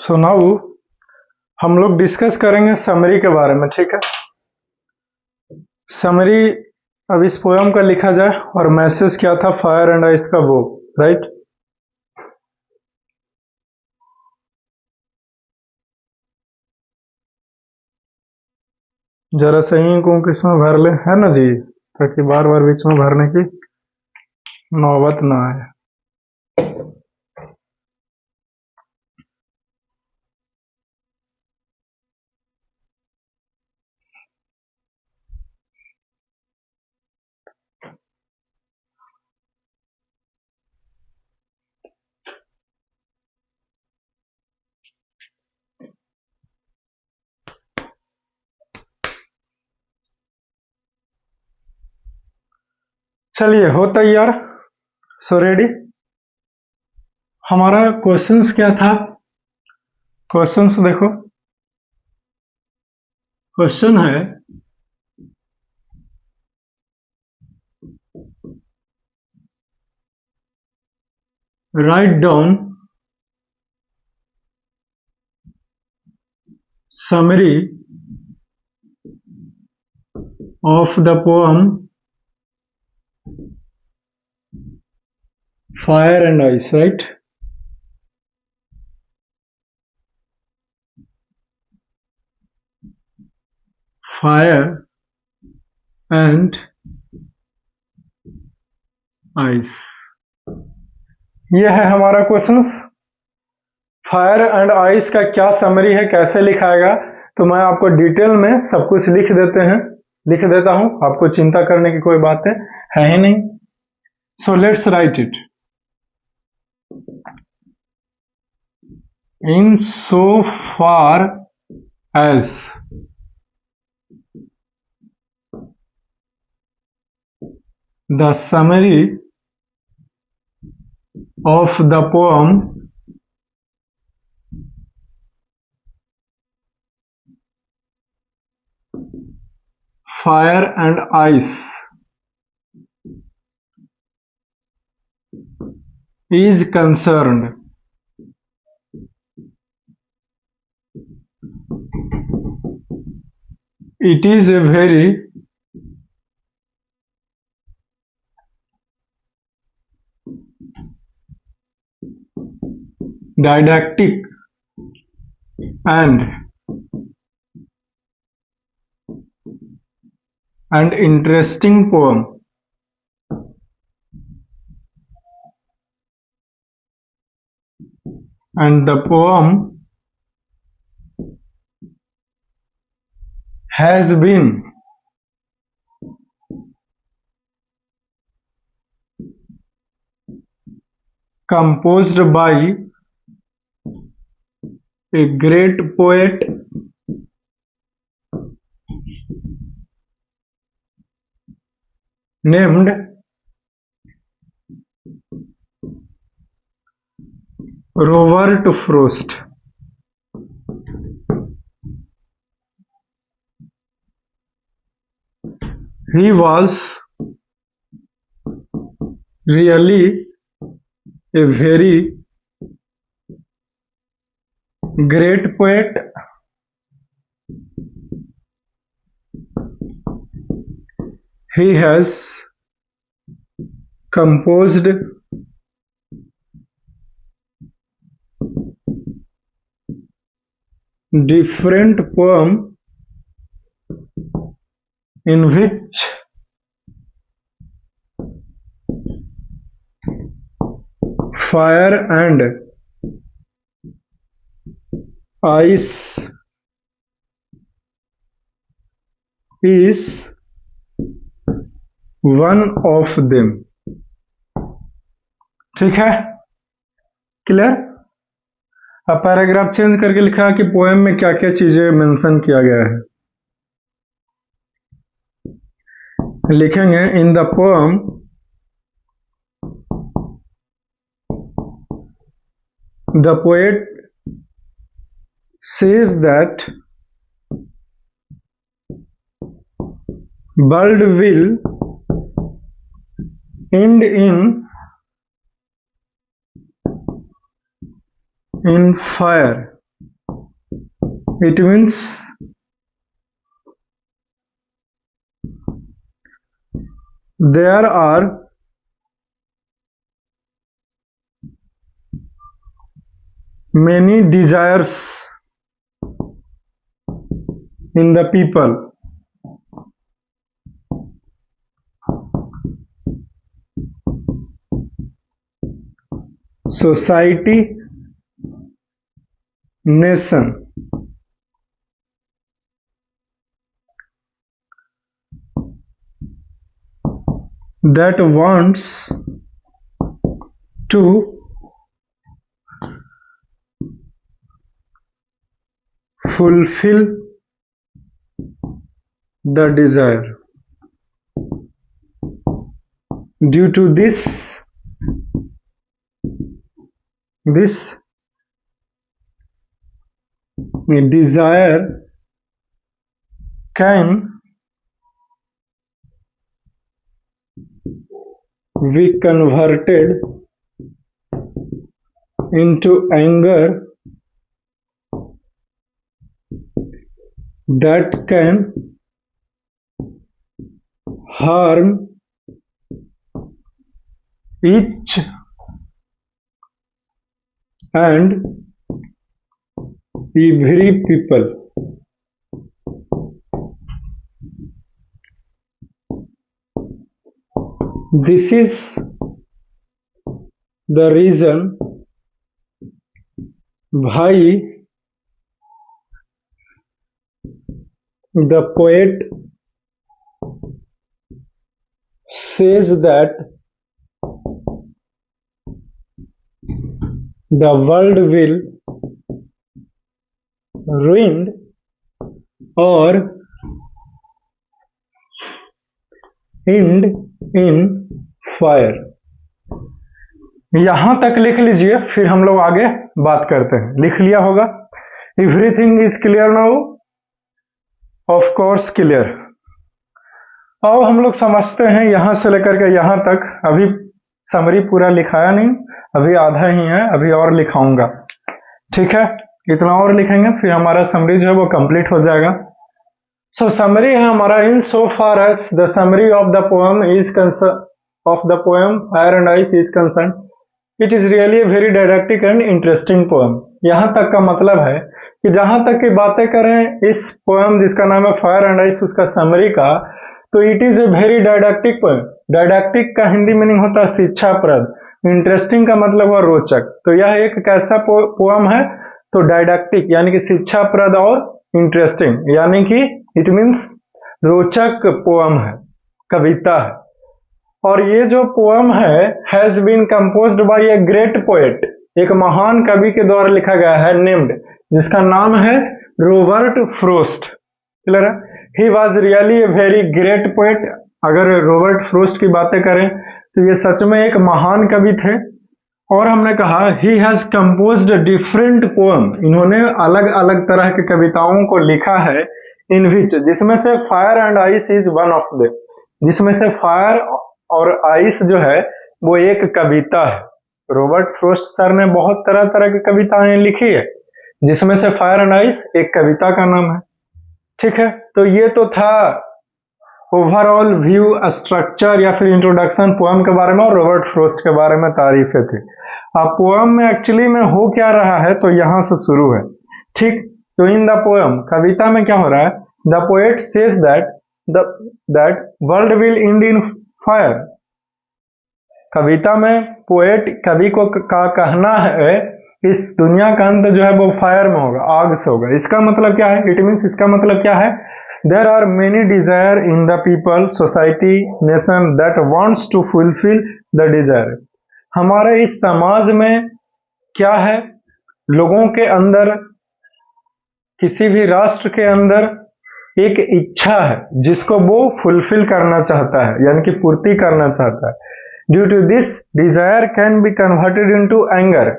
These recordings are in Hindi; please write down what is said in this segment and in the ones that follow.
सो नाउ हम लोग डिस्कस करेंगे समरी के बारे में, ठीक है। समरी अब इस पोयम का लिखा जाए और मैसेज क्या था, फायर एंड आइस का वो, राइट। जरा सही को किसमें भर ले, है ना जी, ताकि बार बार बीच में भरने की नौबत ना आए। चलिए, हो तैयार? So ready. हमारा क्वेश्चंस क्या था? क्वेश्चंस देखो, क्वेश्चन है write down summary of the poem fire and ice, right. Fire and ice, ये है हमारा क्वेश्चंस। फायर एंड आइस का क्या समरी है, कैसे लिखाएगा, तो मैं आपको डिटेल में सब कुछ लिख देता हूं, आपको चिंता करने की कोई बात है ही नहीं। So let's write it. In so far as the summary of the poem Fire and Ice is concerned, it is a very didactic and interesting poem. And the poem has been composed by a great poet named Robert Frost. He was really a very great poet. He has composed different poems in which fire and ice is one of them. ठीक है, क्लियर। अब पैराग्राफ चेंज करके लिखा कि पोएम में क्या क्या चीजें मेंशन किया गया है। लिखेंगे in the poem the poet says that world will end in fire It means there are many desires in the people. Society, nation. That wants to fulfill the desire. Due to this desire can be converted into anger that can harm each and every people. This is the reason why the poet says that the world will ruined or end in fire. यहां तक लिख लीजिए, फिर हम लोग आगे बात करते हैं. लिख लिया होगा. Everything is clear now? Of course clear. अब हम लोग समझते हैं यहां से लेकर के यहां तक. अभी समरी पूरा लिखाया नहीं, अभी आधा ही है, अभी और लिखाऊंगा. ठीक है, इतना और लिखेंगे फिर हमारा समरी जो है वो कंप्लीट हो जाएगा. सो समरी है हमारा. In so far as the summary of the poem is of the poem Fire and Ice is concerned, it is really a very didactic and interesting poem. यहाँ तक का मतलब है कि जहां तक की बातें करें इस पोएम जिसका नाम है फायर एंड आइस, उसका समरी का, तो it is a very didactic poem. Didactic का हिंदी मीनिंग होता है शिक्षाप्रद. इंटरेस्टिंग का मतलब हुआ रोचक. तो यह एक कैसा पोएम है? तो डायडैक्टिक यानी कि शिक्षाप्रद और इंटरेस्टिंग, यानी कि इट मीन्स रोचक पोएम है, कविता है. और ये जो पोएम है has been composed by a great poet, एक महान कवि के द्वारा लिखा गया है, नेम्ड, जिसका नाम है रॉबर्ट फ्रोस्ट. क्लियर है? He was really a very great poet. अगर रॉबर्ट फ्रोस्ट की बातें करें तो ये सच में एक महान कवि थे. और हमने कहा he has composed different poem, इन्होंने अलग अलग तरह के कविताओं को लिखा है. इन विच, जिसमें से fire and ice is one of them, जिसमें से फायर और आइस जो है वो एक कविता है. रॉबर्ट फ्रोस्ट सर ने बहुत तरह तरह की कविताएं लिखी है, जिसमें से फायर एंड आइस एक कविता का नाम है. ठीक है, तो ये तो था ओवरऑल व्यू, स्ट्रक्चर या फिर इंट्रोडक्शन पोएम के बारे में और रॉबर्ट फ्रोस्ट के बारे में तारीफें थी. अब पोएम में एक्चुअली में हो क्या रहा है, तो यहां से शुरू है. ठीक, तो इन द पोएम, कविता में क्या हो रहा है? The poet says that world will end in fire. कविता में पोएट कवि को का कहना है इस दुनिया का अंत जो है वो फायर में होगा, आग से होगा. इसका मतलब क्या है? इट मीन्स, इसका मतलब क्या है? There are many desire in the people, society, nation that wants to fulfil the desire. हमारे इस समाज में क्या है? लोगों के अंदर, किसी भी राष्ट्र के अंदर एक इच्छा है जिसको वो फुलफिल करना चाहता है, यानी कि पूर्ति करना चाहता है. Due to this desire can be converted into anger,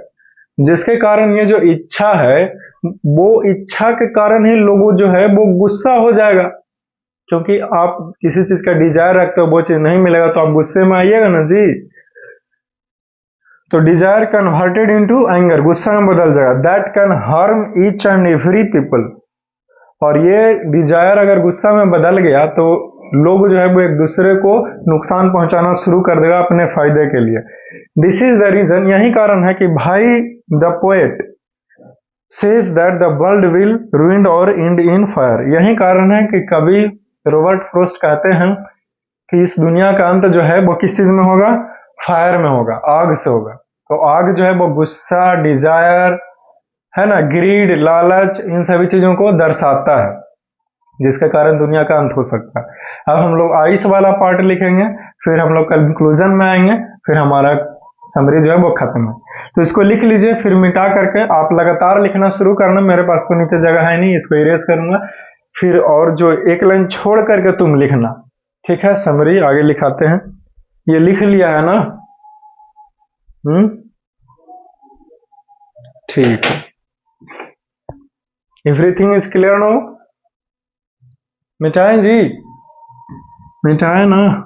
जिसके कारण ये जो इच्छा है, वो इच्छा के कारण ही लोगों जो है वो गुस्सा हो जाएगा. क्योंकि आप किसी चीज का डिजायर रखते हो, वो चीज नहीं मिलेगा तो आप गुस्से में आइएगा ना जी. तो डिजायर कन्वर्टेड इनटू एंगर, गुस्सा में बदल जाएगा. That can harm each and every people, और ये डिजायर अगर गुस्सा में बदल गया तो लोग जो है वो एक दूसरे को नुकसान पहुंचाना शुरू कर देगा अपने फायदे के लिए। दिस इज द रीजन, यही कारण है कि भाई the poet says that the world will ruined और end इन फायर। यही कारण है कि कवि रॉबर्ट फ्रॉस्ट कहते हैं कि इस दुनिया का अंत जो है वो किस चीज में होगा? फायर में होगा, आग से होगा। तो आग जो है वो गुस्सा, डिजायर, है ना, ग्रीड, लालच, इन सभी चीजों को दर्शाता है, जिसके कारण दुनिया का अंत हो सकता है। अब हम लोग आइस वाला पार्ट लिखेंगे, फिर हम लोग कंक्लूजन में आएंगे, फिर हमारा समरी जो है वो खत्म है। तो इसको लिख लीजिए, फिर मिटा करके आप लगातार लिखना शुरू करना। मेरे पास तो नीचे जगह है नहीं, इसको इरेज करूंगा, फिर और जो एक लाइन छोड़ करके तुम लिखना, ठीक है? समरी आगे लिखाते हैं। ये लिख लिया है ना? ठीक है। Everything is clear no? मिटाएं जी, मिटाएं ना?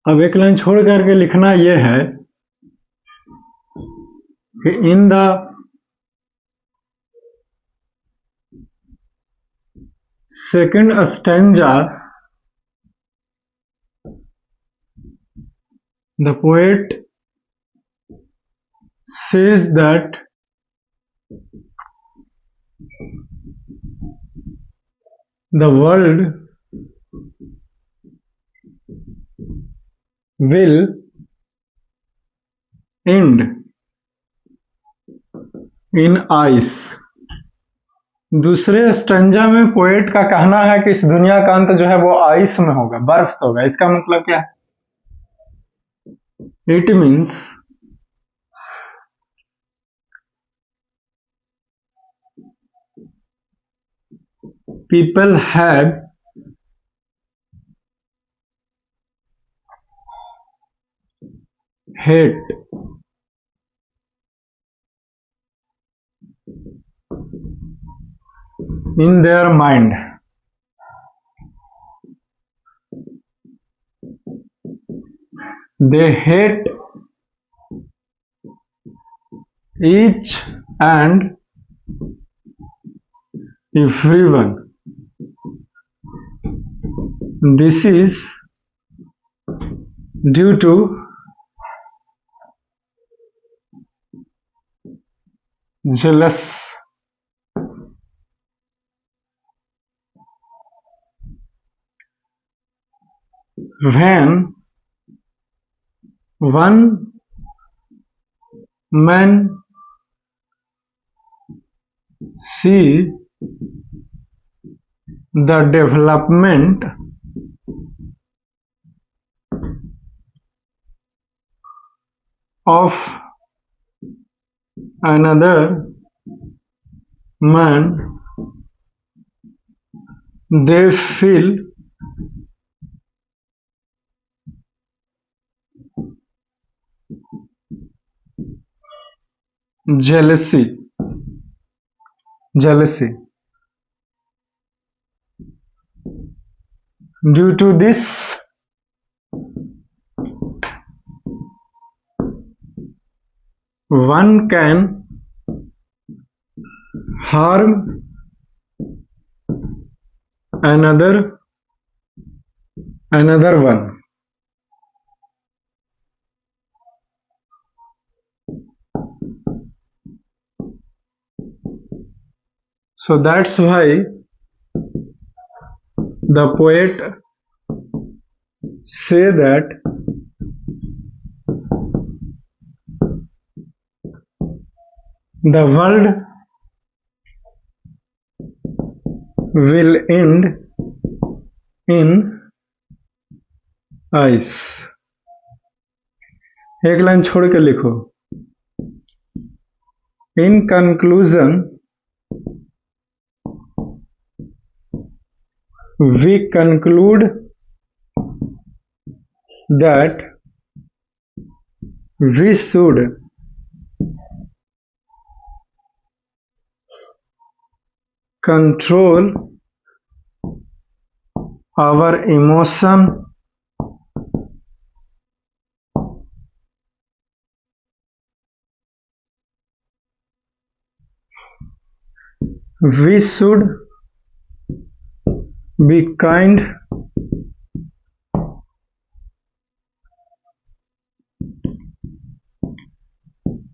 अब एक लाइन छोड़ करके लिखना ये है कि in the second stanza the poet says that the world will end in ice। दूसरे स्टंजा में पोएट का कहना है कि इस दुनिया का अंत जो है वो आइस में होगा, बर्फ से होगा। इसका मतलब क्या है? It means people have hate in their mind। They hate each and everyone। This is due to jealous। When one man see the development of another man, they feel jealousy, jealousy. Due to this, one can harm another one. So that's why the poet say that the world will end in ice. एक लाइन छोड़ के लिखो, in conclusion we conclude that we should control our emotion we should be kind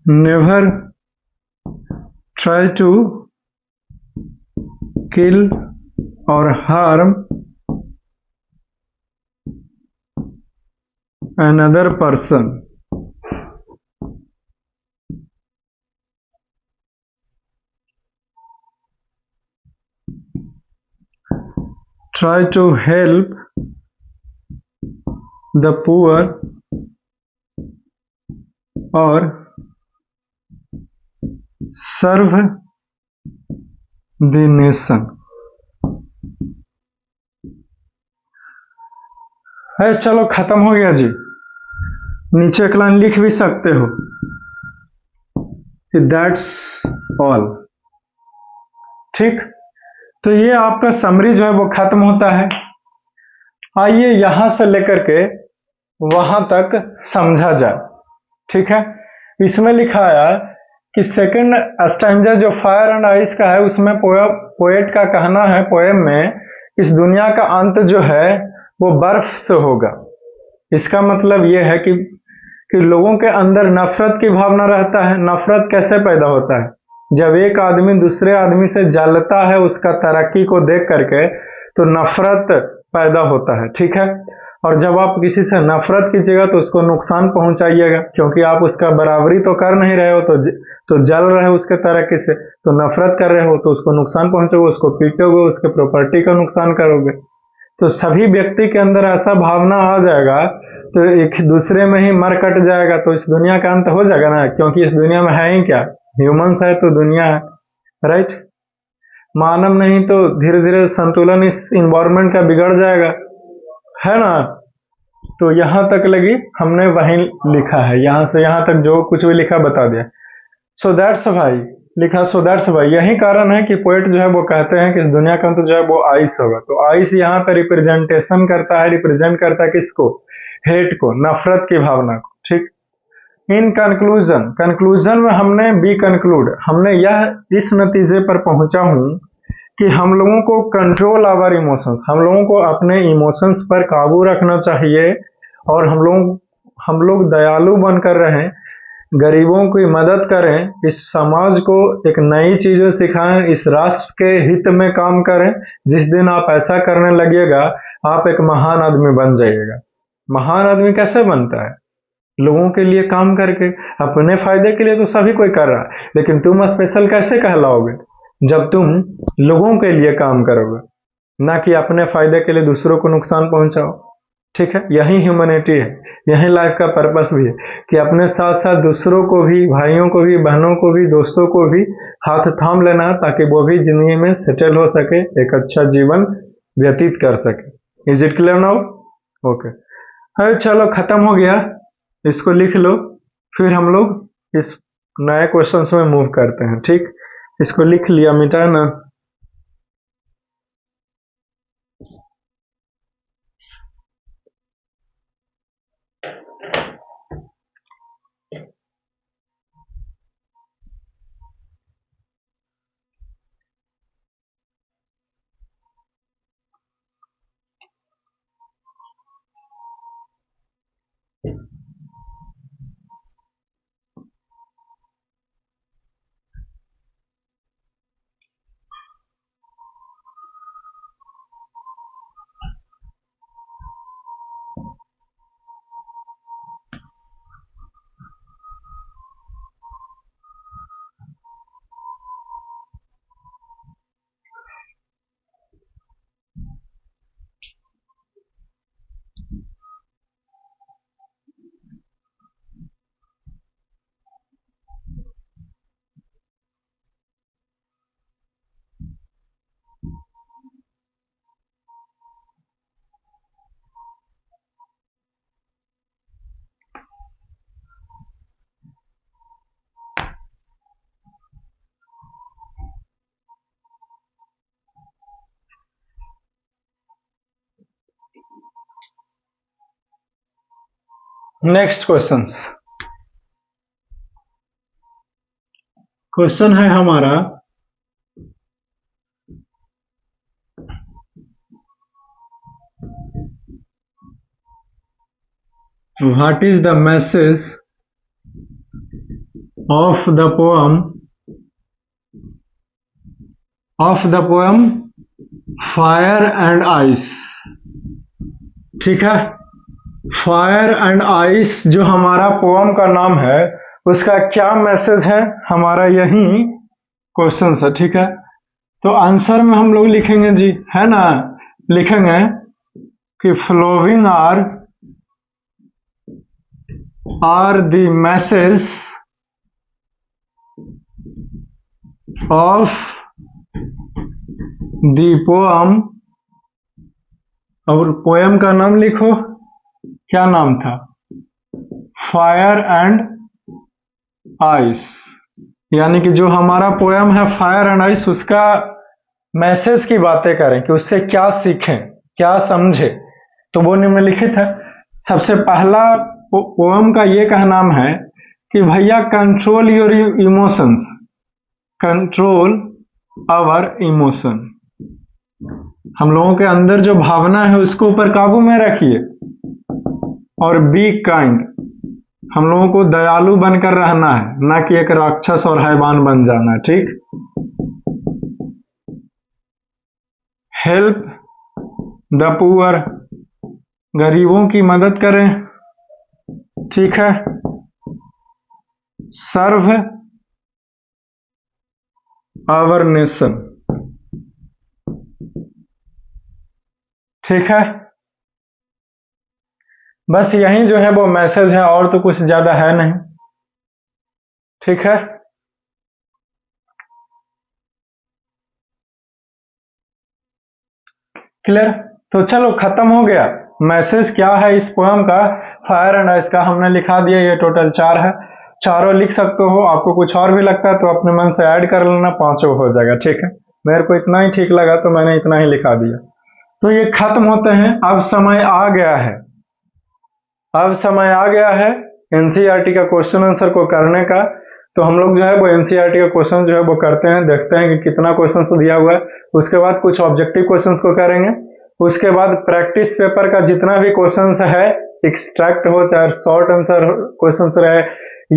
never try to kill or harm another person. Try to help the poor or serve the nation. है, चलो खत्म हो गया जी। नीचे एक लाइन लिख भी सकते हो, दैट्स ऑल। ठीक, तो ये आपका समरी जो है वो खत्म होता है। आइए यहां से लेकर के वहां तक समझा जाए। ठीक है, इसमें लिखा है कि सेकंड स्टैंजा जो फायर एंड आइस का है, उसमें पोएट का कहना है पोएम में, इस दुनिया का अंत जो है वो बर्फ से होगा। इसका मतलब ये है कि लोगों के अंदर नफरत की भावना रहता है। नफरत कैसे पैदा होता है? जब एक आदमी दूसरे आदमी से जलता है उसका तरक्की को देख करके, तो नफरत पैदा होता है। ठीक है, और जब आप किसी से नफरत कीजिएगा तो उसको नुकसान पहुंचाइएगा, क्योंकि आप उसका बराबरी तो कर नहीं रहे हो, तो जल रहे हो उसके तरक्की से, तो नफरत कर रहे हो तो उसको नुकसान पहुंचोगे, उसको पीटोगे, उसके प्रॉपर्टी का नुकसान करोगे। तो सभी व्यक्ति के अंदर ऐसा भावना आ जाएगा तो एक दूसरे में ही मर कट जाएगा, तो इस दुनिया का अंत हो जाएगा ना। क्योंकि इस दुनिया में है ही क्या, ह्यूमंस है तो दुनिया है, राइट। मानव नहीं तो धीरे धीरे संतुलन इस इन्वायरमेंट का बिगड़ जाएगा, है ना। तो यहां तक लगी हमने वही लिखा है, यहां से यहां तक जो कुछ भी लिखा बता दिया। सो दैट्स भाई लिखा, सो दैट्स भाई, यही कारण है कि पोएट जो है वो कहते हैं कि इस दुनिया का अंत जो है वो आइस होगा। तो आइस यहाँ पे रिप्रेजेंटेशन करता है, रिप्रेजेंट करता है किसको? हेट को, नफरत की भावना को। ठीक, इन कंक्लूजन, कंक्लूजन में हमने बी कंक्लूड, हमने यह इस नतीजे पर पहुंचा हूं कि हम लोगों को कंट्रोल आवर इमोशंस, हम लोगों को अपने इमोशंस पर काबू रखना चाहिए, और हम लोग दयालु बनकर रहें, गरीबों की मदद करें, इस समाज को एक नई चीजें सिखाएं, इस राष्ट्र के हित में काम करें। जिस दिन आप ऐसा करने लगिएगा आप एक महान आदमी बन जाइएगा। महान आदमी कैसे बनता है? लोगों के लिए काम करके। अपने फायदे के लिए तो सभी कोई कर रहा है, लेकिन तुम स्पेशल कैसे कहलाओगे? जब तुम लोगों के लिए काम करोगे, ना कि अपने फायदे के लिए दूसरों को नुकसान पहुंचाओ। ठीक है, यही ह्यूमैनिटी है, यही लाइफ का पर्पस भी है कि अपने साथ साथ दूसरों को भी, भाइयों को भी, बहनों को भी, दोस्तों को भी हाथ थाम लेना है, ताकि वो भी जिंदगी में सेटल हो सके, एक अच्छा जीवन व्यतीत कर सके। Is it clear now? Okay, चलो खत्म हो गया, इसको लिख लो, फिर हम लोग इस नए क्वेश्चंस में मूव करते हैं। ठीक, इसको लिख लिया, मिटाना। नेक्स्ट क्वेश्चन है हमारा, what is the message of the poem fire and ice. ठीक है, फायर एंड आइस जो हमारा पोएम का नाम है, उसका क्या मैसेज है, हमारा यही क्वेश्चन है। ठीक है, तो आंसर में हम लोग लिखेंगे जी, है ना, लिखेंगे कि following are the message of the poem. और पोएम का नाम लिखो, क्या नाम था, फायर एंड आइस। यानी कि जो हमारा पोएम है फायर एंड आइस, उसका मैसेज की बातें करें कि उससे क्या सीखें, क्या समझे। तो वो निम्नलिखित है। सबसे पहला पोएम का ये कहनाम है कि भैया control your emotions, control our emotion. हम लोगों के अंदर जो भावना है उसको ऊपर काबू में रखिए। और बी काइंड, हम लोगों को दयालु बनकर रहना है, ना कि एक राक्षस और हैवान बन जाना है। ठीक, हेल्प द पुअर, गरीबों की मदद करें। ठीक है, सर्व आवर नेशन। ठीक है, बस यही जो है वो मैसेज है, और तो कुछ ज्यादा है नहीं। ठीक है, क्लियर। तो चलो खत्म हो गया। मैसेज क्या है इस पोएम का, फायर एंड आइस का, हमने लिखा दिया। ये टोटल 4 है, चारों लिख सकते हो। आपको कुछ और भी लगता है तो अपने मन से ऐड कर लेना, 5 हो जाएगा। ठीक है, मेरे को इतना ही ठीक लगा तो मैंने इतना ही लिखा दिया। तो ये खत्म होते हैं। अब समय आ गया है, अब समय आ गया है एनसीईआरटी का क्वेश्चन आंसर को करने का। तो हम लोग जो है वो एनसीईआरटी का क्वेश्चन जो है वो करते हैं, देखते हैं कि कितना क्वेश्चन दिया हुआ है। उसके बाद कुछ ऑब्जेक्टिव क्वेश्चंस को करेंगे। उसके बाद प्रैक्टिस पेपर का जितना भी क्वेश्चंस है, एक्सट्रैक्ट हो चाहे शॉर्ट आंसर क्वेश्चंस रहे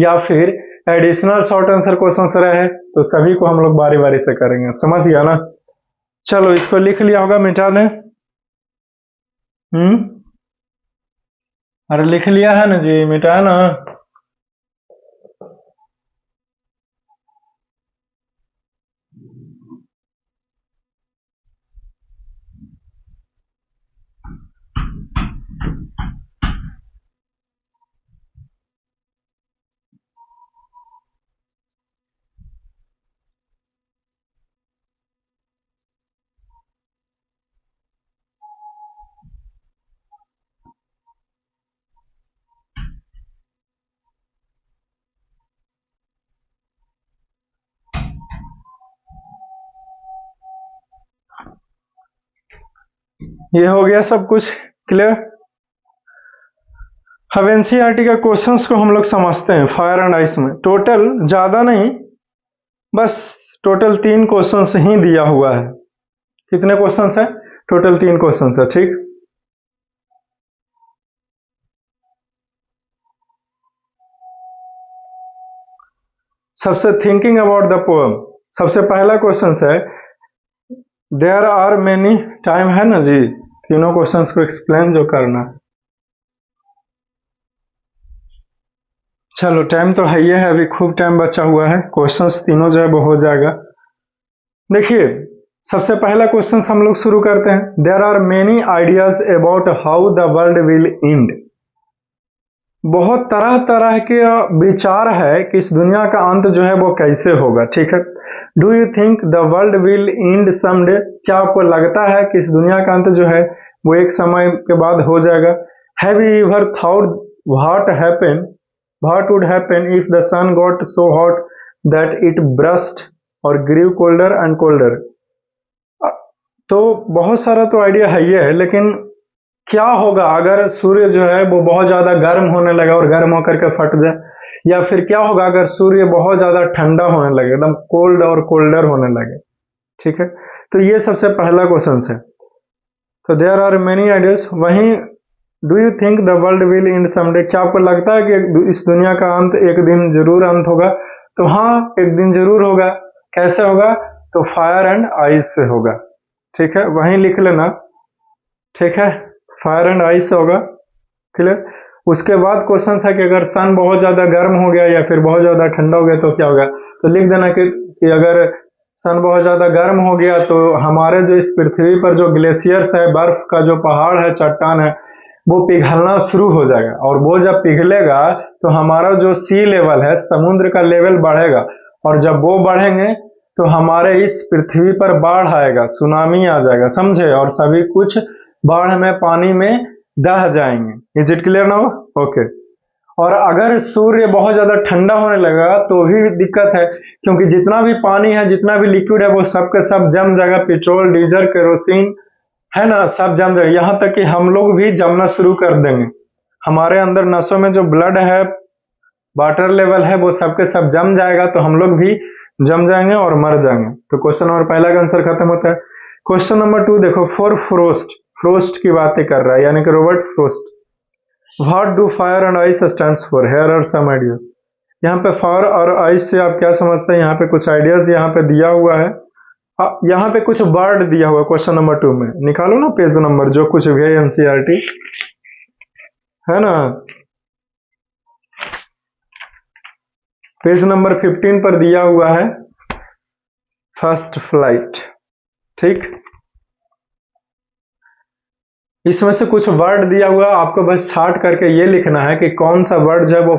या फिर एडिशनल शॉर्ट आंसर क्वेश्चंस रहे, तो सभी को हम लोग बारी बारी से करेंगे। समझ गया ना। चलो इसको लिख लिया होगा, मिटा दें। अरे लिख लिया है ना जी, मिटा ना। ये हो गया सब कुछ क्लियर। अब एनसीईआरटी का क्वेश्चंस को हम लोग समझते हैं फायर एंड आइस में। टोटल ज्यादा नहीं, बस टोटल 3 क्वेश्चंस ही दिया हुआ है। कितने क्वेश्चंस है? टोटल 3 क्वेश्चंस है, ठीक। सबसे थिंकिंग अबाउट द पोएम, सबसे पहला क्वेश्चन है देयर आर मेनी, टाइम है ना जी तीनों क्वेश्चंस को एक्सप्लेन जो करना है। चलो टाइम तो है ही है, अभी खूब टाइम बचा हुआ है, क्वेश्चंस तीनों जो है वो हो जाएगा। देखिए सबसे पहला क्वेश्चन हम लोग शुरू करते हैं। There are many ideas about how the world will end. बहुत तरह तरह के विचार है कि इस दुनिया का अंत जो है वो कैसे होगा, ठीक है। Do you think the world will and someday? क्या आपको लगता है कि इस दुनिया का अंत जो है वो एक समय के बाद हो जाएगा? Have you ever thought what would happen if the sun got so hot that it burst और ग्रीव कोल्डर एंड कोल्डर? तो बहुत सारा तो आइडिया है ही है, लेकिन क्या होगा अगर सूर्य जो है वो बहुत ज्यादा गर्म होने लगा और गर्म होकर के फट जाए, या फिर क्या होगा अगर सूर्य बहुत ज्यादा ठंडा होने लगे, एकदम कोल्ड और कोल्डर होने लगे, ठीक है। तो ये सबसे पहला क्वेश्चन है। तो देयर आर मेनी आइडियाज। वहीं do you think the world will and someday? क्या आपको लगता है कि इस दुनिया का अंत एक दिन जरूर अंत होगा? तो हाँ, एक दिन जरूर होगा। कैसे होगा? तो फायर एंड आइस से होगा, ठीक है, वहीं लिख लेना, ठीक है। फायर एंड आइस से होगा, क्लियर। उसके बाद क्वेश्चन है कि अगर सन बहुत ज्यादा गर्म हो गया या फिर बहुत ज्यादा ठंडा हो गया तो क्या होगा? तो लिख देना कि अगर सन बहुत ज्यादा गर्म हो गया तो हमारे जो इस पृथ्वी पर जो ग्लेशियर्स है, बर्फ का जो पहाड़ है, चट्टान है, वो पिघलना शुरू हो जाएगा। और वो जब पिघलेगा तो हमारा जो सी लेवल है, समुद्र का लेवल बढ़ेगा, और जब वो बढ़ेंगे तो हमारे इस पृथ्वी पर बाढ़ आएगा, सुनामी आ जाएगा, समझे, और सभी कुछ बाढ़ में, पानी में दह जाएंगे। Is it clear now? Okay. और अगर सूर्य बहुत ज्यादा ठंडा होने लगा तो भी दिक्कत है, क्योंकि जितना भी पानी है, जितना भी लिक्विड है, वो सब के सब जम जाएगा। पेट्रोल, डीजल, केरोसिन है ना, सब जम जाएगा। यहाँ तक कि हम लोग भी जमना शुरू कर देंगे। हमारे अंदर नसों में जो ब्लड है, वाटर लेवल है, वो सबके सब जम जाएगा, तो हम लोग भी जम जाएंगे और मर जाएंगे। तो क्वेश्चन नंबर पहला का आंसर खत्म होता है। क्वेश्चन नंबर 2 देखो, फॉर फ्रोस्ट, फ्रोस्ट की बातें कर रहा है, यानी कि Robert Frost. What do fire and ice stands for? Here are some ideas. यहाँ पे फायर और आइस से आप क्या समझते हैं? यहाँ पे कुछ आइडियाज यहाँ पे दिया हुआ है। यहाँ पे कुछ वर्ड दिया हुआ है क्वेश्चन नंबर 2 में। निकालो ना पेज नंबर जो कुछ भी है एनसीईआरटी, है ना, पेज नंबर 15 पर दिया हुआ है फर्स्ट फ्लाइट, ठीक। इसमें से कुछ वर्ड दिया हुआ, आपको बस छाट करके ये लिखना है कि कौन सा वर्ड जो है वो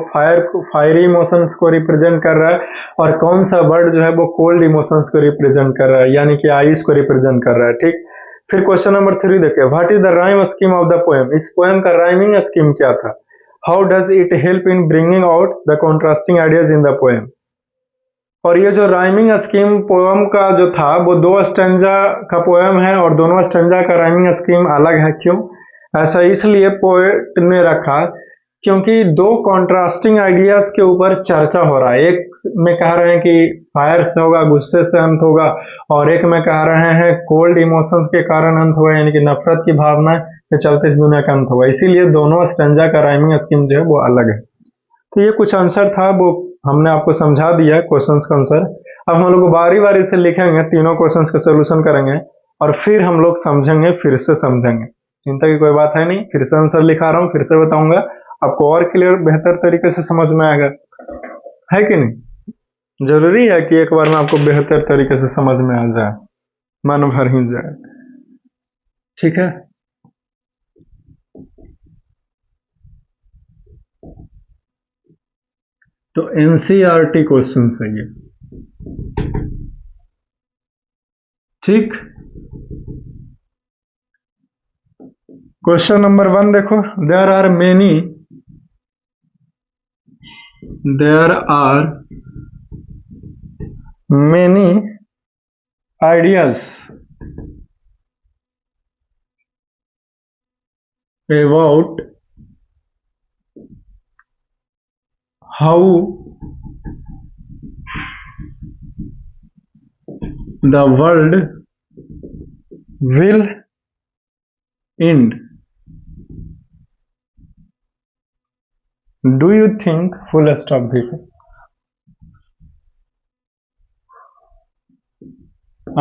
फायरी इमोशंस को रिप्रेजेंट कर रहा है, और कौन सा वर्ड जो है वो कोल्ड इमोशंस को रिप्रेजेंट कर रहा है, यानी कि आइस को रिप्रेजेंट कर रहा है, ठीक। फिर क्वेश्चन नंबर 3 देखिए, what is the rhyme scheme of the poem? इस पोएम का राइमिंग स्कीम क्या था? How does it help in bringing out the contrasting ideas in the poem? और ये जो राइमिंग स्कीम पोएम का जो था वो 2 स्टैंजा का पोएम है, और दोनों स्टैंजा का राइमिंग स्कीम अलग है। क्यों ऐसा? इसलिए पोएट ने रखा क्योंकि 2 कॉन्ट्रास्टिंग आइडियाज के ऊपर चर्चा हो रहा है। एक में कह रहे हैं कि फायर से होगा, गुस्से से अंत होगा, और एक में कह रहे हैं कोल्ड इमोशंस के कारण अंत होगा, यानी कि नफरत की भावना के चलते इस दुनिया का अंत होगा। इसीलिए दोनों स्टैंजा का राइमिंग स्कीम जो है वो अलग है। तो ये कुछ आंसर था, वो हमने आपको समझा दिया क्वेश्चंस का आंसर। अब हम लोग बारी बारी से लिखेंगे, तीनों क्वेश्चंस का सोल्यूशन करेंगे, और फिर हम लोग समझेंगे, फिर से समझेंगे। चिंता की कोई बात है नहीं, फिर से आंसर लिखा रहा हूँ, फिर से बताऊंगा, आपको और क्लियर, बेहतर तरीके से समझ में आएगा, है कि नहीं? जरूरी है कि एक बार में आपको बेहतर तरीके से समझ में आ जाए, मन भर ही जाए, ठीक है। तो एनसीईआरटी क्वेश्चन है ये, ठीक। क्वेश्चन नंबर 1 देखो, there are many ideas about how the world will end. Do you think full stop भी है?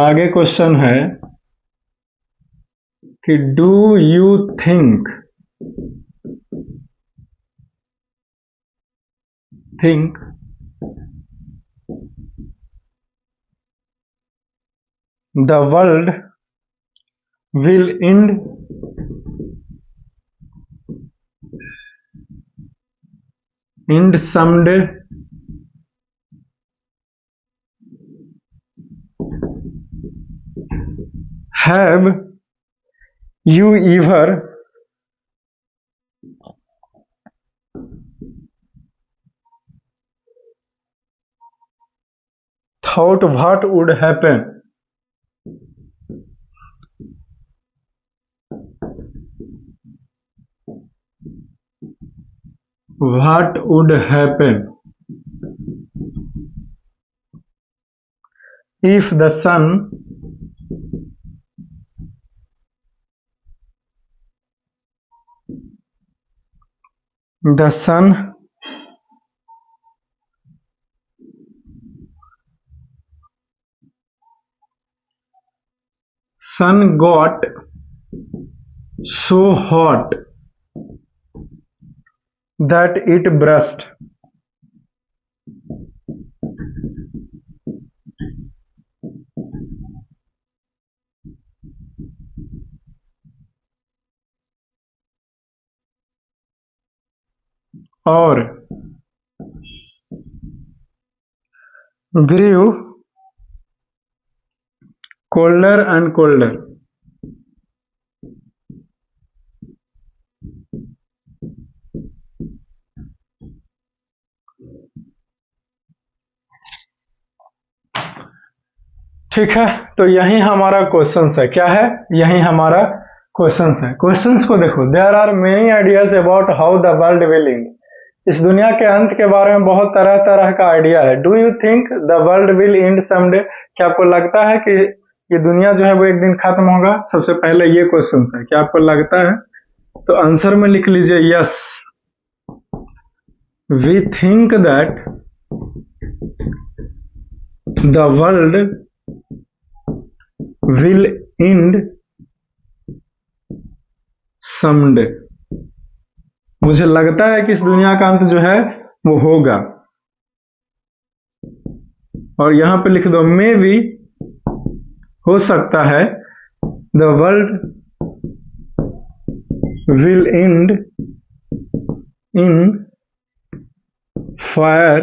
आगे क्वेश्चन है कि do you think the world will end someday? Have you ever thought what would happen if the sun got so hot that it burst? Or grew colder and colder? ठीक है, तो यही हमारा क्वेश्चंस है। क्या है? यही हमारा क्वेश्चंस है। क्वेश्चंस को देखो, there are many ideas about how the world will end. इस दुनिया के अंत के बारे में बहुत तरह तरह का आइडिया है। Do you think the world will and someday? क्या आपको लगता है कि ये दुनिया जो है वो एक दिन खत्म होगा? सबसे पहले ये क्वेश्चंस है, क्या आपको लगता है? तो आंसर में लिख लीजिए yes, we think that the world will end someday। मुझे लगता है कि इस दुनिया का अंत जो है वो होगा। और यहां पे लिख दो मे भी, हो सकता है, the world will end in fire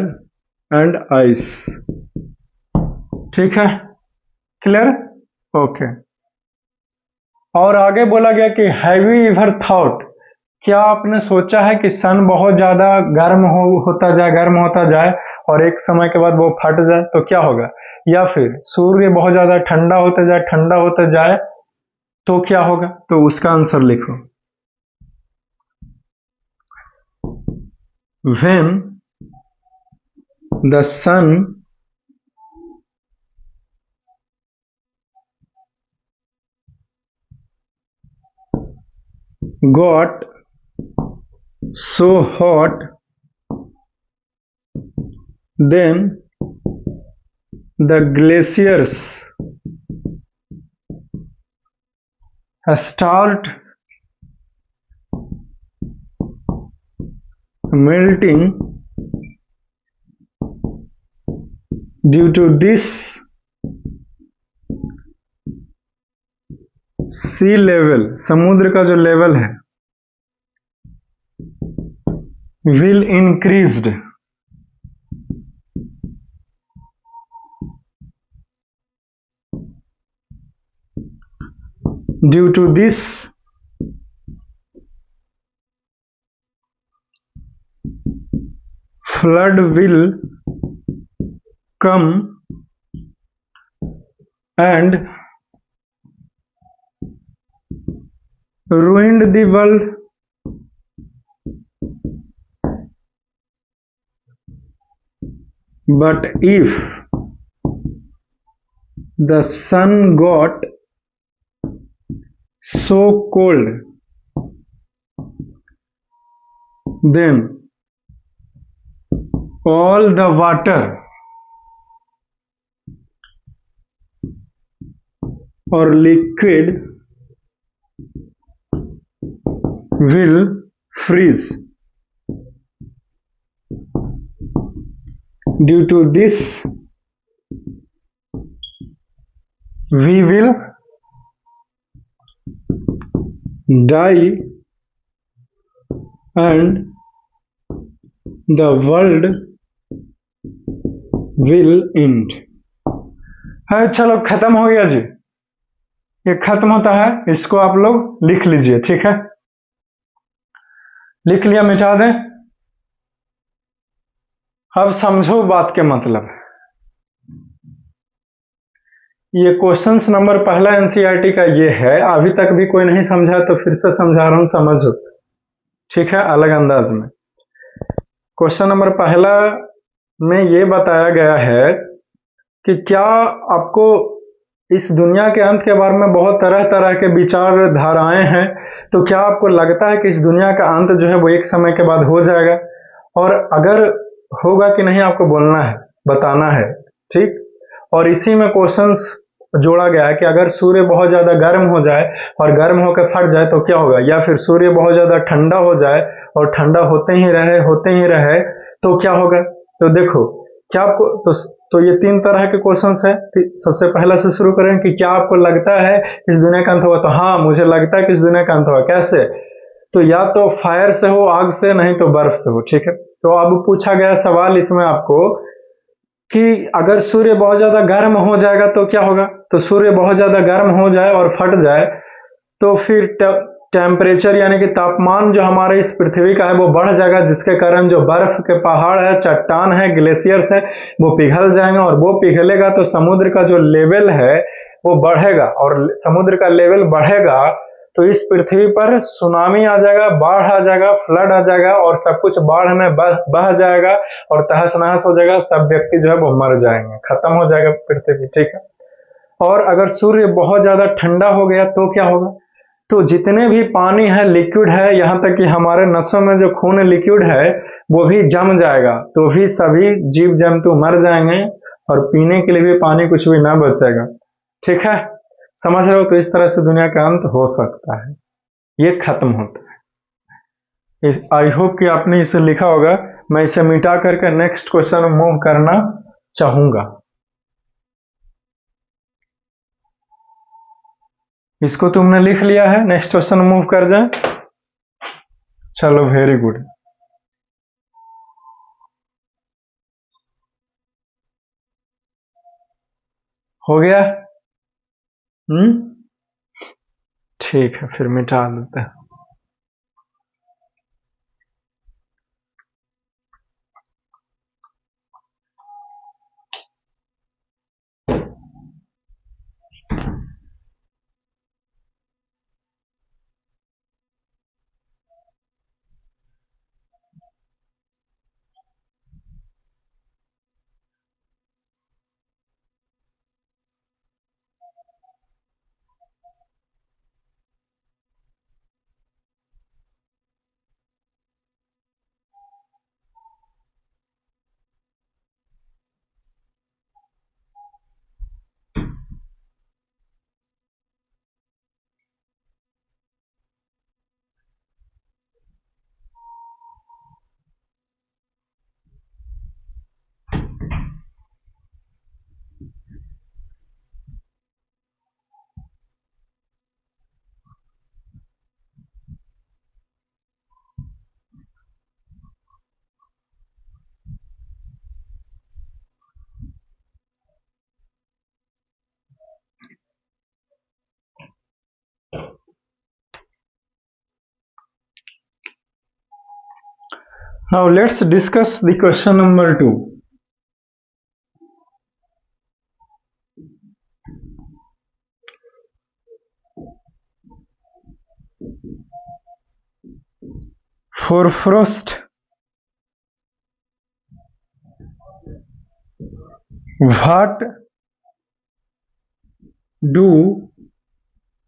and ice. ठीक है, क्लियर? ओके। और आगे बोला गया कि हैव यू एवर थॉट, क्या आपने सोचा है कि सन बहुत ज्यादा होता जाए और एक समय के बाद वो फट जाए तो क्या होगा? या फिर सूर्य बहुत ज्यादा ठंडा होता जाए तो क्या होगा? तो उसका आंसर लिखो। When the sun got so hot, then the glaciers start melting. Due to this, sea level, समुद्र का जो लेवल है, will increased. Due to this, flood will come and ruined the world। but if the sun got so cold, then all the water or liquid will freeze. Due to this, we will die and the world will end. है, चलो खत्म हो गया जी, ये खत्म होता है, इसको आप लोग लिख लीजिए, ठीक है? लिख लिया, मिटा दें। अब समझो बात के मतलब। ये क्वेश्चंस नंबर पहला एनसीईआरटी का ये है, अभी तक भी कोई नहीं समझा तो फिर से समझा रहा हूं, समझो, ठीक है, अलग अंदाज में। क्वेश्चन नंबर पहला में ये बताया गया है कि क्या आपको इस दुनिया के अंत के बारे में बहुत तरह तरह के विचारधाराएं हैं, तो क्या आपको लगता है कि इस दुनिया का अंत जो है वो एक समय के बाद हो जाएगा? और अगर होगा कि नहीं आपको बोलना है, बताना है, ठीक? और इसी में क्वेश्चंस जोड़ा गया है कि अगर सूर्य बहुत ज्यादा गर्म हो जाए और गर्म होकर फट जाए तो क्या होगा, या फिर सूर्य बहुत ज्यादा ठंडा हो जाए और ठंडा होते ही रहे तो क्या होगा? तो देखो, क्या आपको तो ये तीन तरह के क्वेश्चंस है। सबसे पहला से शुरू करें कि क्या आपको लगता है इस दुनिया का अंत होगा? तो हाँ, मुझे लगता है कि इस दुनिया का अंत होगा। कैसे? तो या तो फायर से हो, आग से, नहीं तो बर्फ से हो, ठीक है? तो अब पूछा गया सवाल इसमें आपको कि अगर सूर्य बहुत ज्यादा गर्म हो जाएगा तो क्या होगा? तो सूर्य बहुत ज्यादा गर्म हो जाए और फट जाए तो फिर टेम्परेचर यानी कि तापमान जो हमारे इस पृथ्वी का है वो बढ़ जाएगा, जिसके कारण जो बर्फ के पहाड़ है, चट्टान है, ग्लेशियर्स है, वो पिघल जाएंगे और वो पिघलेगा तो समुद्र का जो लेवल है वो बढ़ेगा, और समुद्र का लेवल बढ़ेगा तो इस पृथ्वी पर सुनामी आ जाएगा, बाढ़ आ जाएगा, फ्लड आ जाएगा और सब कुछ बाढ़ में बह जाएगा और तहस नहस हो जाएगा। सब व्यक्ति जो है वो मर जाएंगे, खत्म हो जाएगा पृथ्वी, ठीक है? और अगर सूर्य बहुत ज्यादा ठंडा हो गया तो क्या होगा? तो जितने भी पानी है, लिक्विड है, यहाँ तक कि हमारे नसों में जो खून लिक्विड है वो भी जम जाएगा, तो भी सभी जीव जंतु मर जाएंगे और पीने के लिए भी पानी कुछ भी ना बचेगा, ठीक है? समझ रहे हो? तो इस तरह से दुनिया का अंत हो सकता है, ये खत्म होता है। आई होप कि आपने इसे लिखा होगा। मैं इसे मिटा करके नेक्स्ट क्वेश्चन मूव करना चाहूंगा। इसको तुमने लिख लिया है, नेक्स्ट क्वेश्चन मूव कर जाए। चलो, वेरी गुड। हो गया? ठीक है, फिर मिटा देते हैं। Now let's discuss the question number 2. For frost what do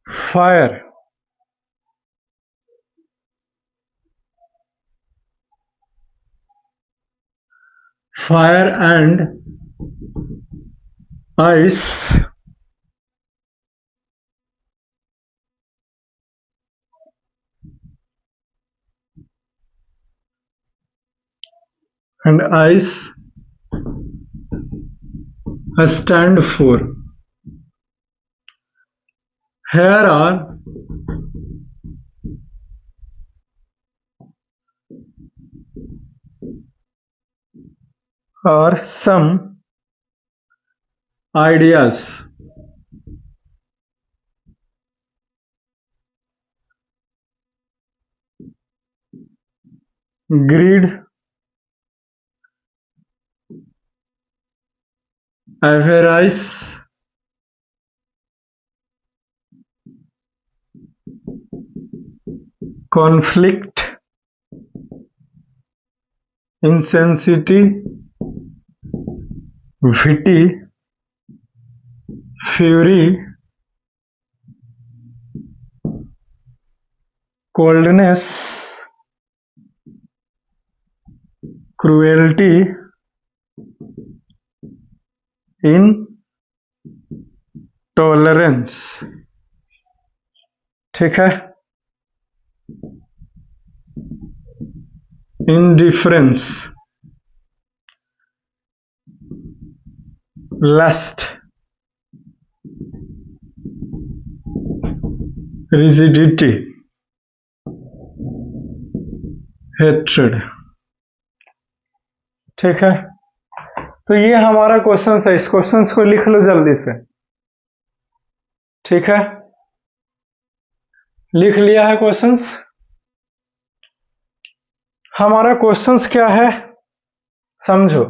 fire and ice stand for? Here are some ideas greed, avarice, conflict, insensitivity, fury, coldness, cruelty, intolerance। ठीक है, indifference, lust, rigidity, hatred। ठीक है, तो ये हमारा क्वेश्चन है, इस क्वेश्चन को लिख लो जल्दी से। ठीक है, लिख लिया है क्वेश्चंस। हमारा क्वेश्चंस क्या है समझो,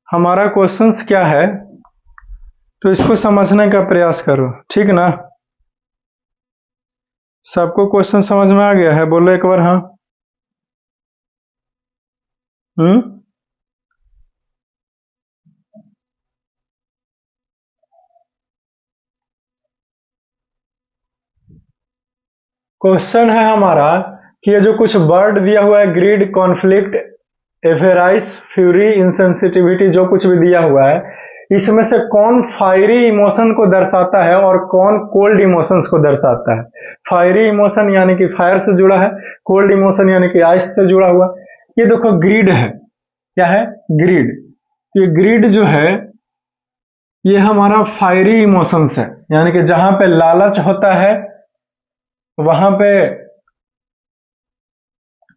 हमारा क्वेश्चंस क्या है तो इसको समझने का प्रयास करो। ठीक ना, सबको क्वेश्चन समझ में आ गया है? बोलो एक बार हाँ। क्वेश्चन है हमारा कि ये जो कुछ वर्ड दिया हुआ है, ग्रीड, कॉन्फ्लिक्ट, एवेराइस, फ्यूरी, इंसेंसिटिविटी, जो कुछ भी दिया हुआ है, इसमें से कौन फायरी इमोशन को दर्शाता है और कौन कोल्ड इमोशंस को दर्शाता है। फायरी इमोशन यानी कि फायर से जुड़ा है, कोल्ड इमोशन यानी कि आइस से जुड़ा हुआ। ये देखो ग्रीड है, क्या है? ग्रीड। ये ग्रीड जो है ये हमारा फायरी इमोशंस है, यानी कि जहां पे लालच होता है वहां पे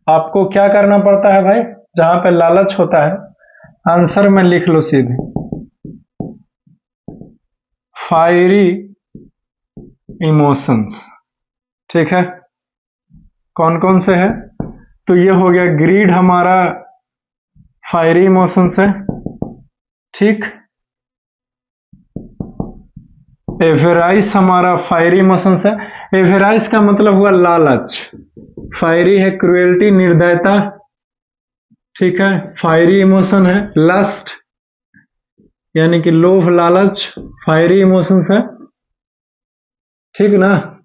आपको क्या करना पड़ता है भाई? जहां पे लालच होता है, आंसर में लिख लो सीधे, फायरी इमोशंस। ठीक है, कौन कौन से है? तो ये हो गया ग्रीड, हमारा फायरी इमोशंस है। ठीक, एवेराइस हमारा फायरी इमोशंस है। एवेराइस का मतलब हुआ लालच, फायरी है क्रुएल्टी, निर्दयता। ठीक है, फायरी इमोशन है। लस्ट यानी कि लोभ, लालच, फायरी इमोशंस है। ठीक ना।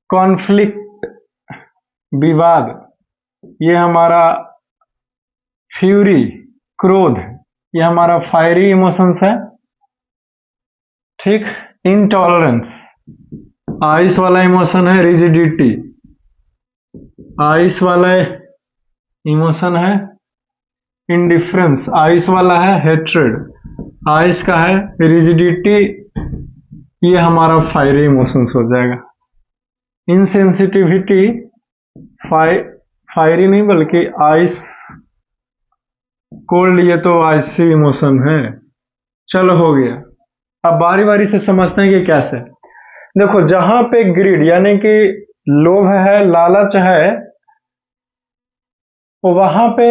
कॉन्फ्लिक्ट, विवाद, ये हमारा फ्यूरी, क्रोध, ये हमारा फायरी इमोशंस है। ठीक, इंटॉलरेंस, आइस वाला इमोशन है। रिजिडिटी, आइस वाला इमोशन है। इंडिफरेंस, आइस वाला है। हेट्रेड, आइस का है। रिजिडिटी, ये हमारा फायरी इमोशंस हो जाएगा। इनसेंसिटिविटी, फायरी नहीं बल्कि आइस, कोल्ड, ये तो आइसी इमोशन है। चलो हो गया। अब बारी बारी से समझते हैं कि कैसे। देखो, जहां पे ग्रीड यानी कि लोभ है, लालच है, वहां पे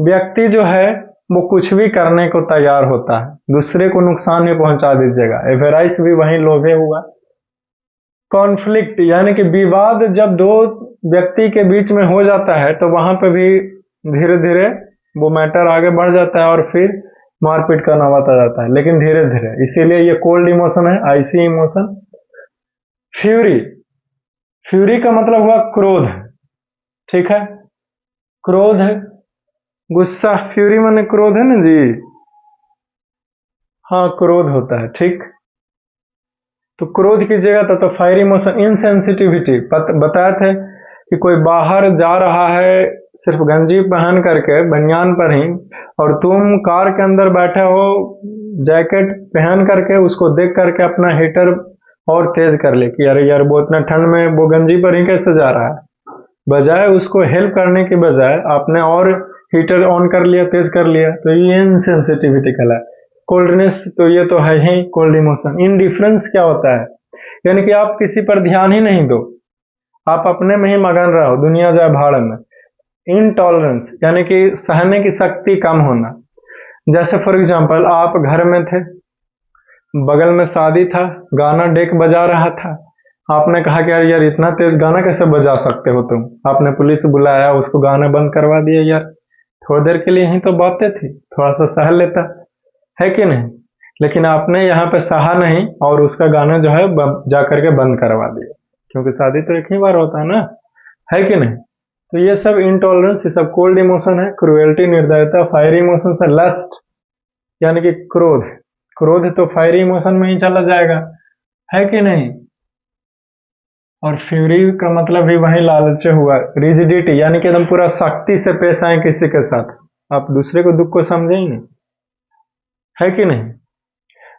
व्यक्ति जो है वो कुछ भी करने को तैयार होता है, दूसरे को नुकसान भी पहुंचा दीजिएगा। एवेराइस भी वहीं लोभे हुआ। कॉन्फ्लिक्ट यानी कि विवाद, जब दो व्यक्ति के बीच में हो जाता है तो वहां पे भी धीरे धीरे वो मैटर आगे बढ़ जाता है और फिर मारपीट का नौबत आ जाता है, लेकिन धीरे धीरे। इसीलिए ये कोल्ड इमोशन है, आइसी इमोशन। फ्यूरी, फ्यूरी का मतलब हुआ क्रोध, ठीक है, क्रोध है, गुस्सा। फ्यूरी माने क्रोध है ना जी, हाँ क्रोध होता है, ठीक। तो क्रोध की जगह तो फायर इमोशन। इनसेंसिटिविटी, बताए थे कि कोई बाहर जा रहा है सिर्फ गंजी पहन करके, बनियान पर ही, और तुम कार के अंदर बैठे हो जैकेट पहन करके, उसको देख करके अपना हीटर और तेज कर ले कि अरे यार वो इतना ठंड में वो गंजी पर ही कैसे जा रहा है। बजाय उसको हेल्प करने के बजाय आपने और हीटर ऑन कर लिया, तेज कर लिया, तो ये इनसेंसिटिविटी कहलाए। कोल्डनेस, तो ये तो है ही कोल्ड इमोशन। इनडिफरेंस क्या होता है, यानी कि आप किसी पर ध्यान ही नहीं दो, आप अपने में ही मगन रहो, दुनिया जाए भाड़ में। इनटॉलरेंस यानी कि सहने की शक्ति कम होना। जैसे फॉर एग्जांपल आप घर में थे, बगल में शादी था, गाना डेक बजा रहा था, आपने कहा कि यार इतना तेज गाना कैसे बजा सकते हो तुम। आपने पुलिस बुलाया, उसको गाना बंद करवा दिया। यार थोड़ी देर के लिए ही तो बातें थी, थोड़ा सा सह लेता, है कि नहीं। लेकिन आपने यहाँ पे सहा नहीं और उसका गाना जो है जा करके बंद करवा दिया, क्योंकि शादी तो एक ही बार होता है ना, है कि नहीं। तो ये सब इनटॉलरेंस, ये सब कोल्ड इमोशन है। क्रुएल्टी, निर्दयता। फायर इमोशन से लस्ट यानी कि क्रोध, क्रोध तो फायर इमोशन में ही चला जाएगा, है कि नहीं। और फ्यूरी का मतलब भी वही लालच हुआ। रिजिडिटी यानी कि एकदम पूरा सख्ती से पेश आए किसी के साथ, आप दूसरे को दुख को समझेंगे, है कि नहीं।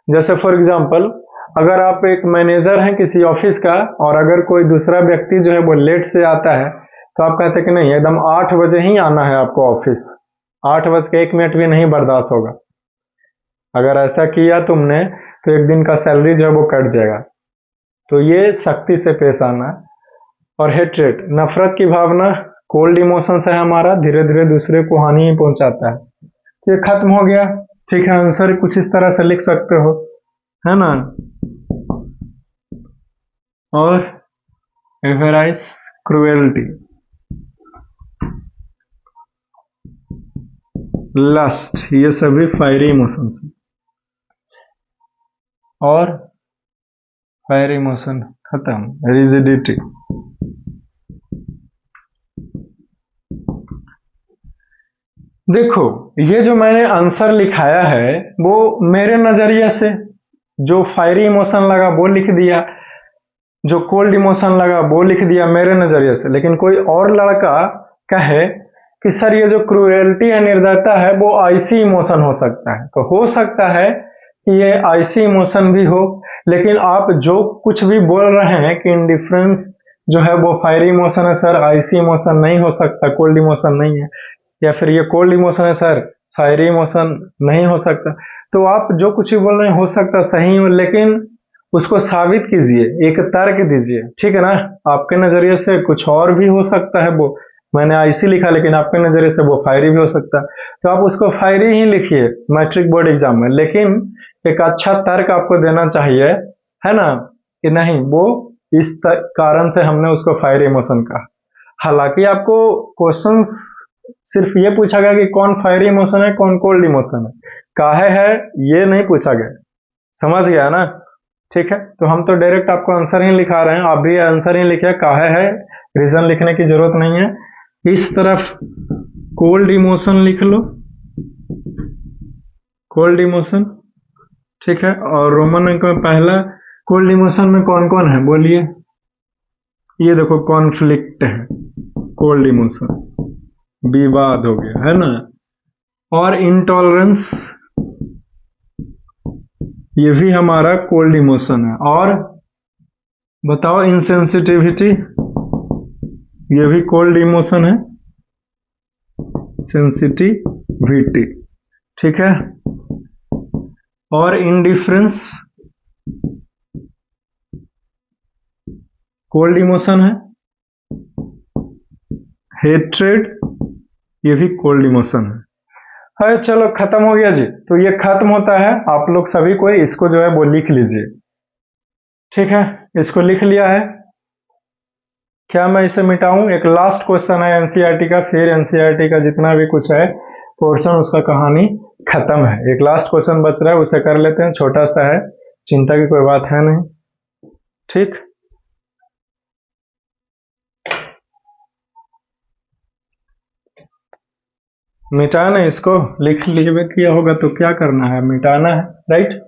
जैसे फॉर एग्जांपल अगर आप एक मैनेजर हैं किसी ऑफिस का, और अगर कोई दूसरा व्यक्ति जो है वो लेट से आता है, तो आप कहते हैं कि नहीं एकदम 8 बजे ही आना है आपको ऑफिस, 8 बज के 1 मिनट भी नहीं बर्दाश्त होगा। अगर ऐसा किया तुमने तो एक दिन का सैलरी जो है वो कट जाएगा। तो ये सख्ती से पेश आना। और हेट्रेट, नफरत की भावना, कोल्ड इमोशन है हमारा, धीरे धीरे दूसरे को हानि ही पहुंचाता है। तो ये खत्म हो गया, ठीक है। आंसर कुछ इस तरह से लिख सकते हो, है ना। और एवराइस, क्रुएल्टी, लस्ट, ये सभी फायरी इमोशंस हैं। और फायर इमोशन खत्म। रिजिडिटी, देखो ये जो मैंने आंसर लिखाया है वो मेरे नजरिए से, जो फायरी इमोशन लगा वो लिख दिया, जो कोल्ड इमोशन लगा वो लिख दिया मेरे नजरिए से। लेकिन कोई और लड़का कहे कि सर ये जो क्रूएल्टी है, निर्दयता है, वो आईसी इमोशन हो सकता है, तो हो सकता है कि ये आईसी इमोशन भी हो। लेकिन आप जो कुछ भी बोल रहे हैं कि इंडिफरेंस जो है वो फायरी इमोशन है सर, आईसी इमोशन नहीं हो सकता, कोल्ड इमोशन नहीं है, या फिर ये कोल्ड इमोशन है सर, फायरी इमोशन नहीं हो सकता। तो आप जो कुछ भी बोल रहे हैं हो सकता सही हो, लेकिन उसको साबित कीजिए, एक तर्क दीजिए, ठीक है ना। आपके नजरिए से कुछ और भी हो सकता है, वो मैंने आईसी लिखा, लेकिन आपके नजरिए से वो फायरी भी हो सकता है, तो आप उसको फायरी ही लिखिए मैट्रिक बोर्ड एग्जाम में। लेकिन एक अच्छा तर्क आपको देना चाहिए, है ना, कि नहीं वो इस कारण से हमने उसको फायर इमोशन कहा। हालांकि आपको क्वेश्चंस सिर्फ ये पूछा गया कि कौन फायर इमोशन है, कौन कोल्ड इमोशन है, काहे है ये नहीं पूछा गया, समझ गया ना। ठीक है, तो हम तो डायरेक्ट आपको आंसर ही लिखा रहे हैं, आप भी आंसर ही लिखिए, काहे है, रीजन लिखने की जरूरत नहीं है। इस तरफ कोल्ड इमोशन लिख लो, कोल्ड इमोशन, ठीक है। और रोमन अंक में पहला कोल्ड इमोशन में कौन कौन है बोलिए। ये देखो कॉन्फ्लिक्ट है, कोल्ड इमोशन, विवाद हो गया, है ना। और इंटॉलरेंस, ये भी हमारा कोल्ड इमोशन है। और बताओ इंसेंसिटिविटी, ये भी कोल्ड इमोशन है, सेंसिटिविटी, ठीक है। और इंडिफरेंस कोल्ड इमोशन है। हेट्रेड, ये भी कोल्ड इमोशन है। चलो खत्म हो गया जी। तो ये खत्म होता है, आप लोग सभी को इसको जो है वो लिख लीजिए, ठीक है। इसको लिख लिया है, क्या मैं इसे मिटाऊं? एक लास्ट क्वेश्चन है एनसीईआरटी का, फिर एनसीईआरटी का जितना भी कुछ है पोर्शन उसका कहानी खत्म है। एक लास्ट क्वेश्चन बच रहा है, उसे कर लेते हैं, छोटा सा है, चिंता की कोई बात है नहीं। ठीक, मिटाना है इसको, लिख लिए किया होगा तो क्या करना है, मिटाना है, राइट।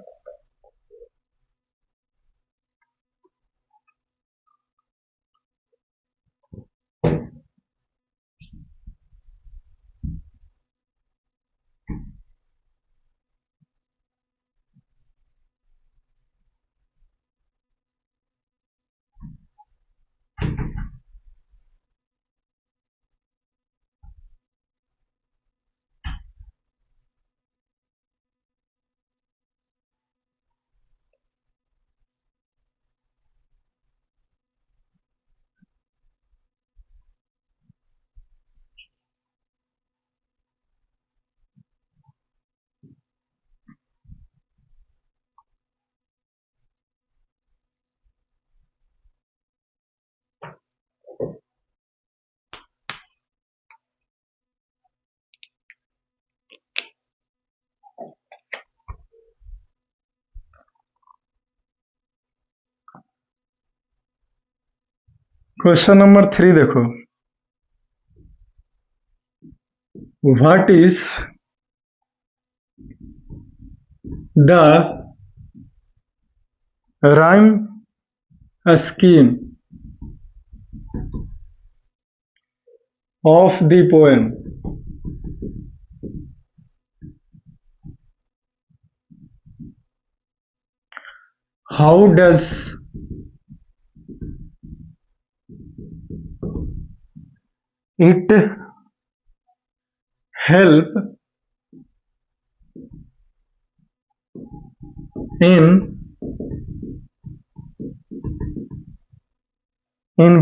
क्वेश्चन नंबर 3 देखो, what is the rhyme scheme of the poem? How does it help in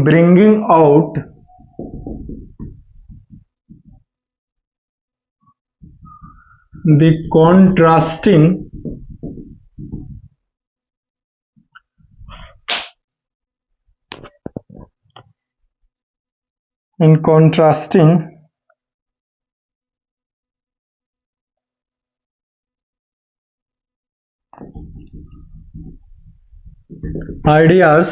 bringing out the contrasting ideas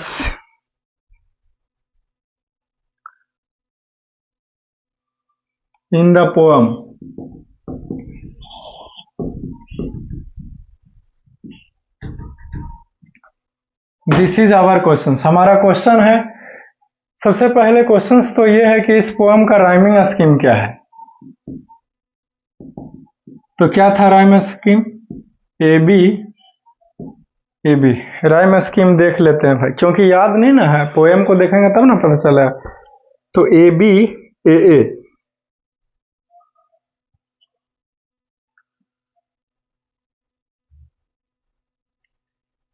in the poem? This is our question. हमारा क्वेश्चन है, सबसे पहले क्वेश्चन तो ये है कि इस पोएम का राइमिंग स्कीम क्या है। तो क्या था rhyme scheme? A B A B. Rhyme scheme देख लेते हैं भाई, क्योंकि याद नहीं ना है, पोएम को देखेंगे तब ना पता चलेगा। तो ए बी ए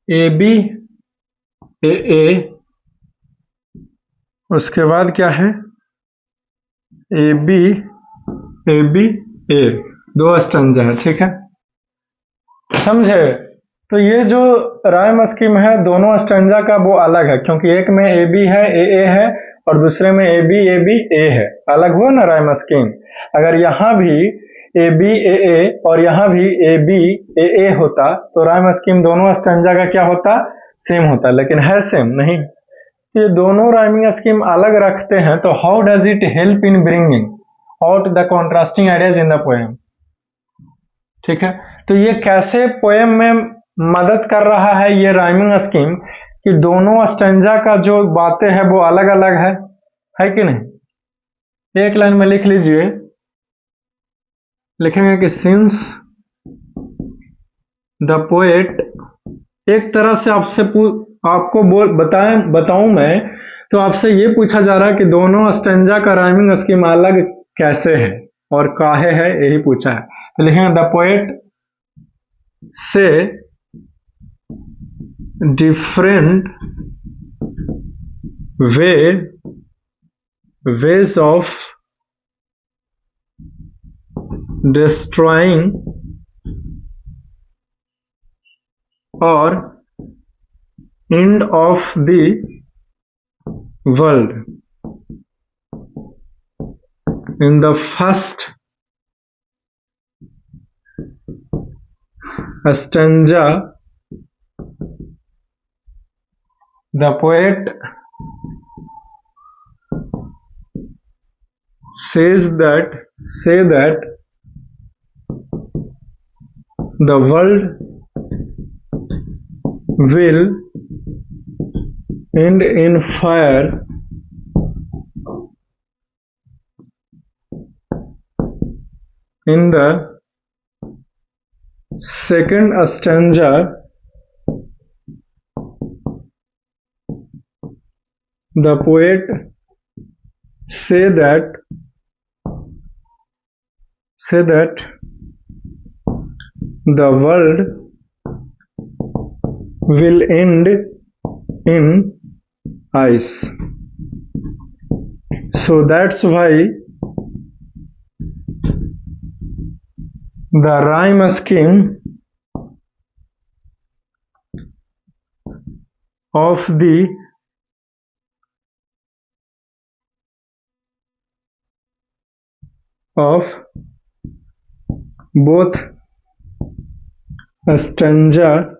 ए बी ए उसके बाद क्या है, ए बी ए, दो स्टैंजा है, ठीक है, समझे। तो ये जो राइम स्कीम है दोनों स्टैंजा का वो अलग है, क्योंकि एक में ए बी है ए है और दूसरे में ए बी ए है, अलग हुआ ना राइम स्कीम। अगर यहाँ भी ए बी ए और यहाँ भी ए बी ए होता तो राइम स्कीम दोनों स्टैंजा का क्या होता, सेम होता, लेकिन है सेम नहीं। ये दोनों राइमिंग स्कीम अलग रखते हैं, तो how does it help in bringing out the contrasting ideas in the poem? ठीक है, तो ये कैसे पोएम में मदद कर रहा है ये राइमिंग स्कीम, कि दोनों स्टैंजा का जो बातें हैं वो अलग अलग है कि नहीं। एक लाइन में लिख लीजिए, लिखेंगे कि सिंस द पोएट, एक तरह से आपसे आपको बताऊं मैं, तो आपसे ये पूछा जा रहा है कि दोनों स्टैंजा का राइमिंग स्कीम अलग कैसे है और काहे है, यही पूछा है। तो लिखेंगे द पोएट से different ways of destroying or end of the world. in the first stanza, the poet say that the world will end in fire in the second stanza. The poet say that the world will end in ice. So that's why the rhyme scheme of both stanza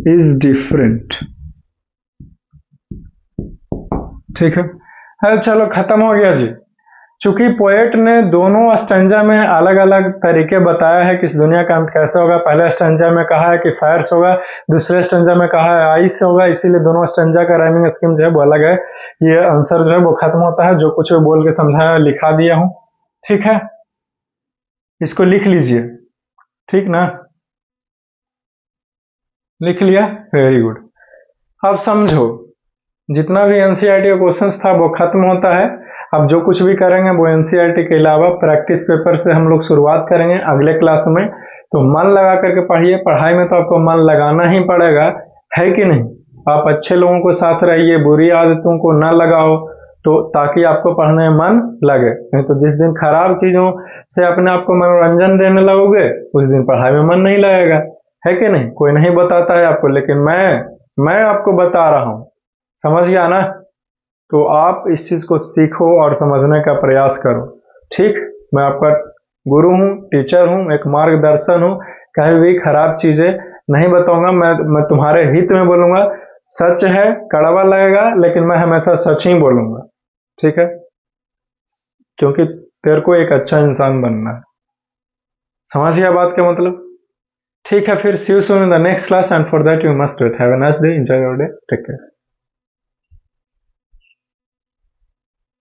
is different. ठीक है, चलो खत्म हो गया जी। चूंकि पोएट ने दोनों स्टैंजा में अलग अलग तरीके बताया है कि इस दुनिया का अंत कैसे होगा। पहले स्टैंजा में कहा है कि फायर्स होगा, दूसरे स्टैंजा में कहा है आइस होगा, इसीलिए दोनों स्टैंजा का राइमिंग स्कीम जो है वो अलग है। ये आंसर जो है वो खत्म होता है। जो कुछ बोल के समझाया लिखा दिया हूं, ठीक है, इसको लिख लीजिए, ठीक ना, लिख लिया, वेरी गुड। अब समझो, जितना भी एनसीईआरटी का क्वेश्चंस था वो खत्म होता है। अब जो कुछ भी करेंगे वो एनसीईआरटी के अलावा प्रैक्टिस पेपर से हम लोग शुरुआत करेंगे अगले क्लास में। तो मन लगा करके पढ़िए, पढ़ाई में तो आपको मन लगाना ही पड़ेगा, है कि नहीं। आप अच्छे लोगों को साथ रहिए, बुरी आदतों को न लगाओ, तो ताकि आपको पढ़ने में मन लगे। नहीं तो जिस दिन खराब चीजों से अपने आप को मनोरंजन देने लगोगे उस दिन पढ़ाई में मन नहीं लगेगा, है कि नहीं। कोई नहीं बताता है आपको, लेकिन मैं आपको बता रहा हूं, समझ गया ना। तो आप इस चीज को सीखो और समझने का प्रयास करो, ठीक। मैं आपका गुरु हूं, टीचर हूं, एक मार्गदर्शन हूं। कहीं भी खराब चीजें नहीं बताऊंगा, मैं तुम्हारे हित में बोलूंगा। सच है, कड़वा लगेगा, लेकिन मैं हमेशा सच ही बोलूंगा, ठीक है, क्योंकि तेरे को एक अच्छा इंसान बनना है। समझ गया बात का मतलब, ठीक है। फिर see you soon in the next class and for that you must have a nice day, enjoy your day, take care.